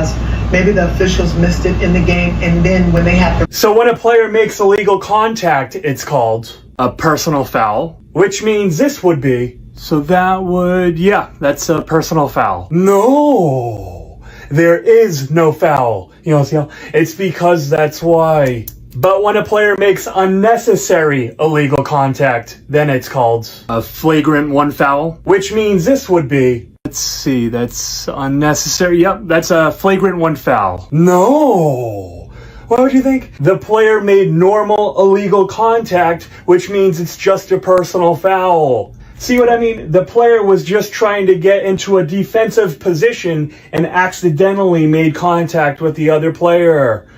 because maybe the officials missed it in the game, and then when they have to... So when a player makes illegal contact, it's called a personal foul, which means this would be... So that would... Yeah, that's a personal foul. No! There is no foul. It's because that's why... But when a player makes unnecessary illegal contact, then it's called a flagrant one foul, which means this would be, let's see, that's unnecessary. Yep, that's a flagrant one foul. No! What would you think? The player made normal illegal contact, which means it's just a personal foul. See what I mean? The player was just trying to get into a defensive position and accidentally made contact with the other player.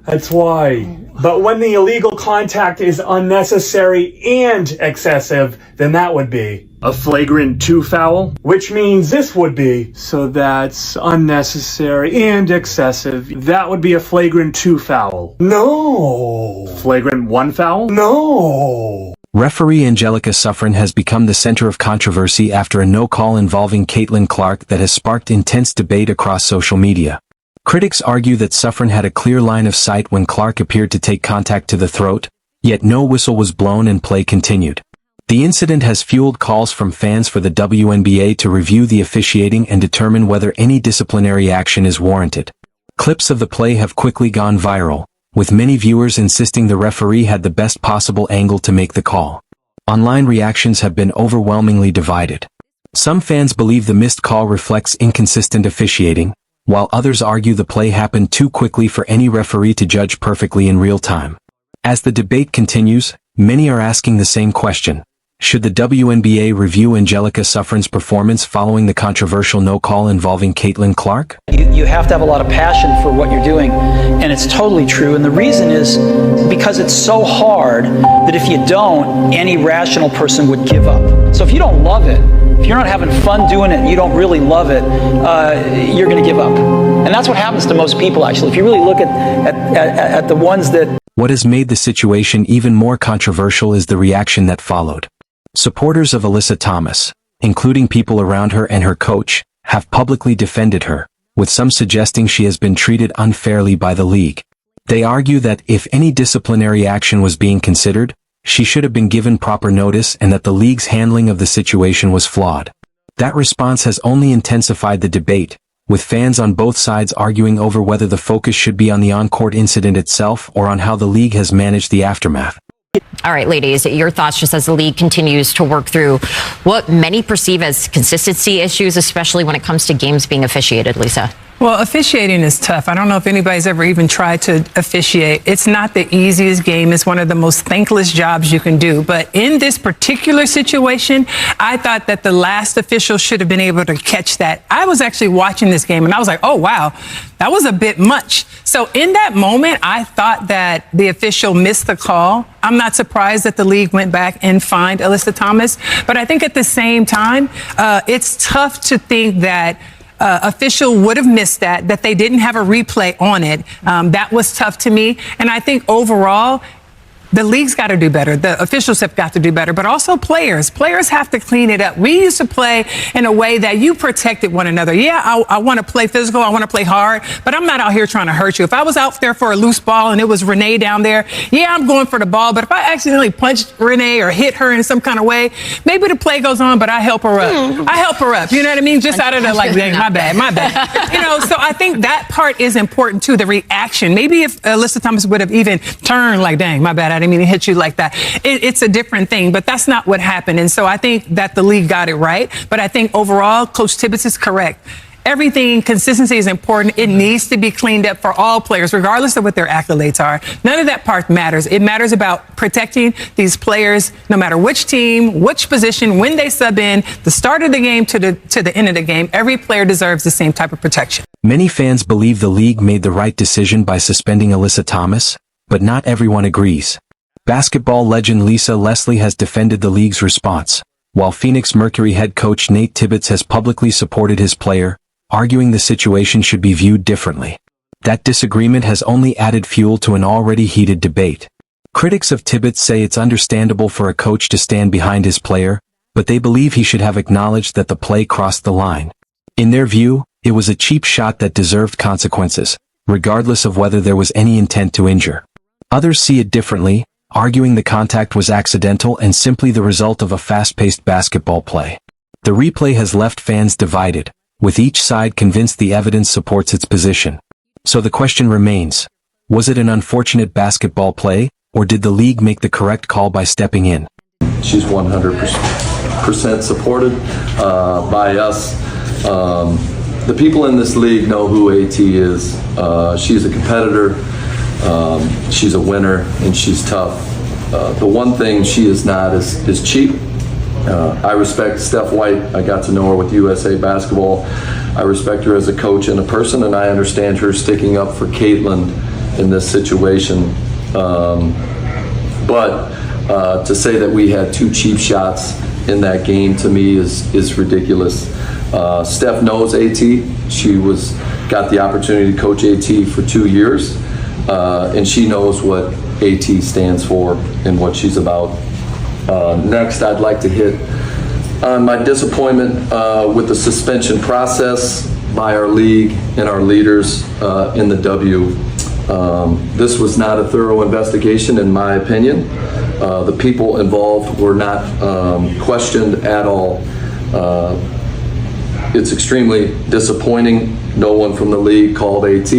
That's why. But when the illegal contact is unnecessary and excessive, then that would be a flagrant 2 foul, which means this would be, so that's unnecessary and excessive. That would be a flagrant 2 foul. No. Flagrant 1 foul? No. Referee Angelica Suffren has become the center of controversy after a no call involving Caitlin Clark that has sparked intense debate across social media. Critics argue that Suffren had a clear line of sight when Clark appeared to take contact to the throat, yet no whistle was blown and play continued. The incident has fueled calls from fans for the WNBA to review the officiating and determine whether any disciplinary action is warranted. Clips of the play have quickly gone viral, with many viewers insisting the referee had the best possible angle to make the call. Online reactions have been overwhelmingly divided. Some fans believe the missed call reflects inconsistent officiating, while others argue the play happened too quickly for any referee to judge perfectly in real time. As the debate continues, many are asking the same question. Should the WNBA review Angelica Suffren's performance following the controversial no-call involving Caitlin Clark? You have to have a lot of passion for what you're doing, and it's totally true. And the reason is because it's so hard that if you don't, any rational person would give up. So if you don't love it, if you're not having fun doing it, you don't really love it, you're going to give up. And that's what happens to most people, actually. If you really look at the ones that... What has made the situation even more controversial is the reaction that followed. Supporters of Alyssa Thomas, including people around her and her coach, have publicly defended her, with some suggesting she has been treated unfairly by the league. They argue that if any disciplinary action was being considered, she should have been given proper notice and that the league's handling of the situation was flawed. That response has only intensified the debate, with fans on both sides arguing over whether the focus should be on the on-court incident itself or on how the league has managed the aftermath. All right, ladies, your thoughts just as the league continues to work through what many perceive as consistency issues, especially when it comes to games being officiated, Lisa. Well, officiating is tough. I don't know if anybody's ever even tried to officiate. It's not the easiest game. It's one of the most thankless jobs you can do. But in this particular situation, I thought that the last official should have been able to catch that. I was actually watching this game and I was like, oh, wow, that was a bit much. So in that moment, I thought that the official missed the call. I'm not surprised that the league went back and fined Alyssa Thomas. But I think at the same time, it's tough to think that official would have missed that they didn't have a replay on it. That was tough to me. And I think overall, the league's got to do better. The officials have got to do better, but also players. Players have to clean it up. We used to play in a way that you protected one another. Yeah, I want to play physical. I want to play hard, but I'm not out here trying to hurt you. If I was out there for a loose ball and it was Renee down there, yeah, I'm going for the ball. But if I accidentally punched Renee or hit her in some kind of way, maybe the play goes on, but I help her up. I help her up. You know what I mean? Just out of the like, dang, my bad. So I think that part is important too, the reaction. Maybe if Alyssa Thomas would have even turned like, dang, my bad, I didn't mean to hit you like that. It's a different thing, but that's not what happened. And so I think that the league got it right. But I think overall, Coach Tibbetts is correct. Everything, consistency is important. It needs to be cleaned up for all players, regardless of what their accolades are. None of that part matters. It matters about protecting these players, no matter which team, which position, when they sub in, the start of the game to the end of the game. Every player deserves the same type of protection. Many fans believe the league made the right decision by suspending Alyssa Thomas, but not everyone agrees. Basketball legend Lisa Leslie has defended the league's response, while Phoenix Mercury head coach Nate Tibbetts has publicly supported his player, arguing the situation should be viewed differently. That disagreement has only added fuel to an already heated debate. Critics of Tibbetts say it's understandable for a coach to stand behind his player, but they believe he should have acknowledged that the play crossed the line. In their view, It was a cheap shot that deserved consequences, regardless of whether there was any intent to injure. Others see it differently, arguing the contact was accidental and simply the result of a fast-paced basketball play. The replay has left fans divided, with each side convinced the evidence supports its position. So the question remains, was it an unfortunate basketball play, or did the league make the correct call by stepping in? She's 100% supported by us. The people in this league know who AT is. She's a competitor, she's a winner, and she's tough. The one thing she is not is cheap. I respect Steph White. I got to know her with USA Basketball. I respect her as a coach and a person, and I understand her sticking up for Caitlin in this situation. But to say that we had 2 cheap shots in that game, to me, is ridiculous. Steph knows AT. She got the opportunity to coach AT for 2 years, and she knows what AT stands for and what she's about. Next, I'd like to hit on my disappointment with the suspension process by our league and our leaders in the W. This was not a thorough investigation, in my opinion. The people involved were not questioned at all. It's extremely disappointing. No one from the league called AT,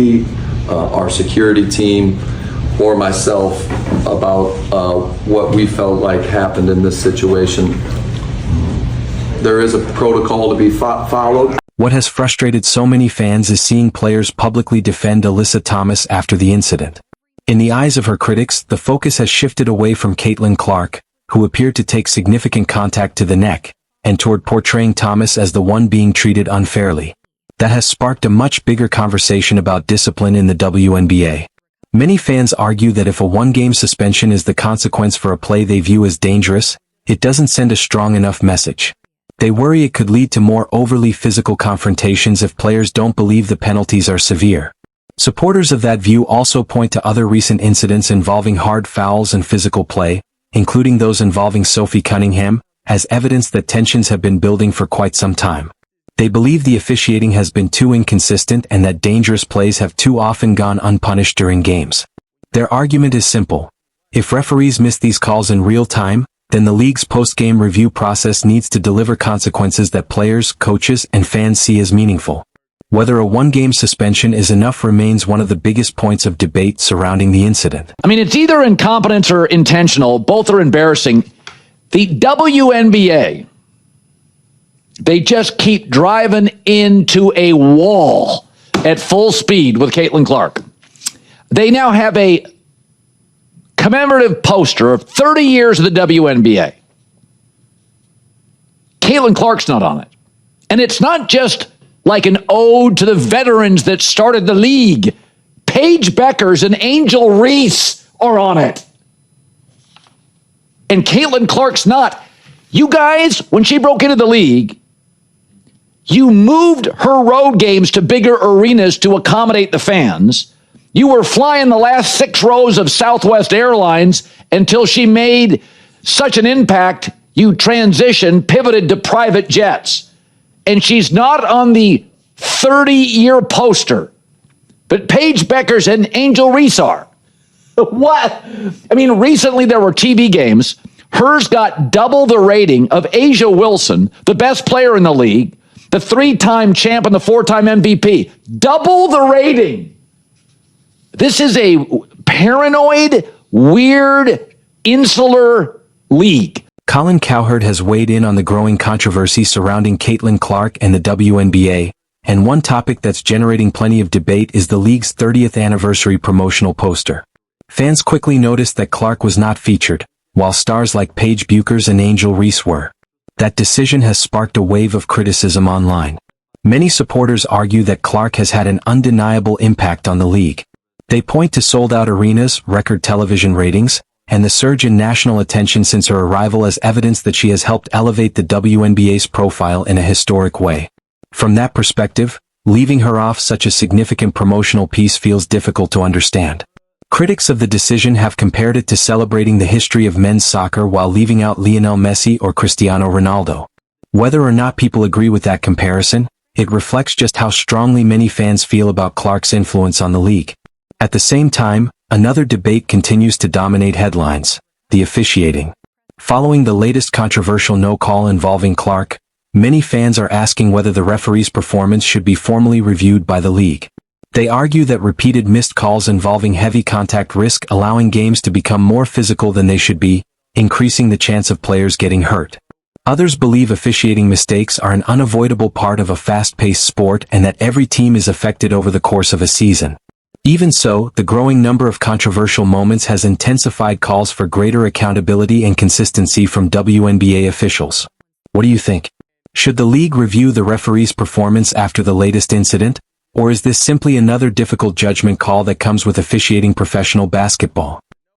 our security team, or myself about what we felt like happened in this situation. There is a protocol to be followed. What has frustrated so many fans is seeing players publicly defend Alyssa Thomas after the incident. In the eyes of her critics, the focus has shifted away from Caitlin Clark, who appeared to take significant contact to the neck, and toward portraying Thomas as the one being treated unfairly. That has sparked a much bigger conversation about discipline in the WNBA. Many fans argue that if a one-game suspension is the consequence for a play they view as dangerous, it doesn't send a strong enough message. They worry it could lead to more overly physical confrontations if players don't believe the penalties are severe. Supporters of that view also point to other recent incidents involving hard fouls and physical play, including those involving Sophie Cunningham, as evidence that tensions have been building for quite some time. They believe the officiating has been too inconsistent and that dangerous plays have too often gone unpunished during games. Their argument is simple. If referees miss these calls in real time, then the league's post-game review process needs to deliver consequences that players, coaches, and fans see as meaningful. Whether a one-game suspension is enough remains one of the biggest points of debate surrounding the incident. I mean, it's either incompetence or intentional. Both are embarrassing. The WNBA, they just keep driving into a wall at full speed with Caitlin Clark. They now have a commemorative poster of 30 years of the WNBA. Caitlin Clark's not on it. And it's not just like an ode to the veterans that started the league. Paige Beckers and Angel Reese are on it. And Caitlin Clark's not. You guys, when she broke into the league, you moved her road games to bigger arenas to accommodate the fans. You were flying the last 6 rows of Southwest Airlines until she made such an impact, you transitioned, pivoted to private jets. And she's not on the 30-year poster. But Paige Beckers and Angel Reese are. What? I mean, recently there were TV games. Hers got double the rating of Asia Wilson, the best player in the league, the 3-time champ and the 4-time MVP. Double the rating. This is a paranoid, weird, insular league. Colin Cowherd has weighed in on the growing controversy surrounding Caitlin Clark and the WNBA, and one topic that's generating plenty of debate is the league's 30th anniversary promotional poster. Fans quickly noticed that Clark was not featured, while stars like Paige Beckers and Angel Reese were. That decision has sparked a wave of criticism online. Many supporters argue that Clark has had an undeniable impact on the league. They point to sold-out arenas, record television ratings, and the surge in national attention since her arrival as evidence that she has helped elevate the WNBA's profile in a historic way. From that perspective, leaving her off such a significant promotional piece feels difficult to understand. Critics of the decision have compared it to celebrating the history of men's soccer while leaving out Lionel Messi or Cristiano Ronaldo. Whether or not people agree with that comparison, it reflects just how strongly many fans feel about Clark's influence on the league. At the same time, another debate continues to dominate headlines: the officiating. Following the latest controversial no call involving Clark, many fans are asking whether the referee's performance should be formally reviewed by the league. They argue that repeated missed calls involving heavy contact risk allowing games to become more physical than they should be, increasing the chance of players getting hurt. Others believe officiating mistakes are an unavoidable part of a fast-paced sport and that every team is affected over the course of a season. Even so, the growing number of controversial moments has intensified calls for greater accountability and consistency from WNBA officials. What do you think? Should the league review the referee's performance after the latest incident? Or is this simply another difficult judgment call that comes with officiating professional basketball?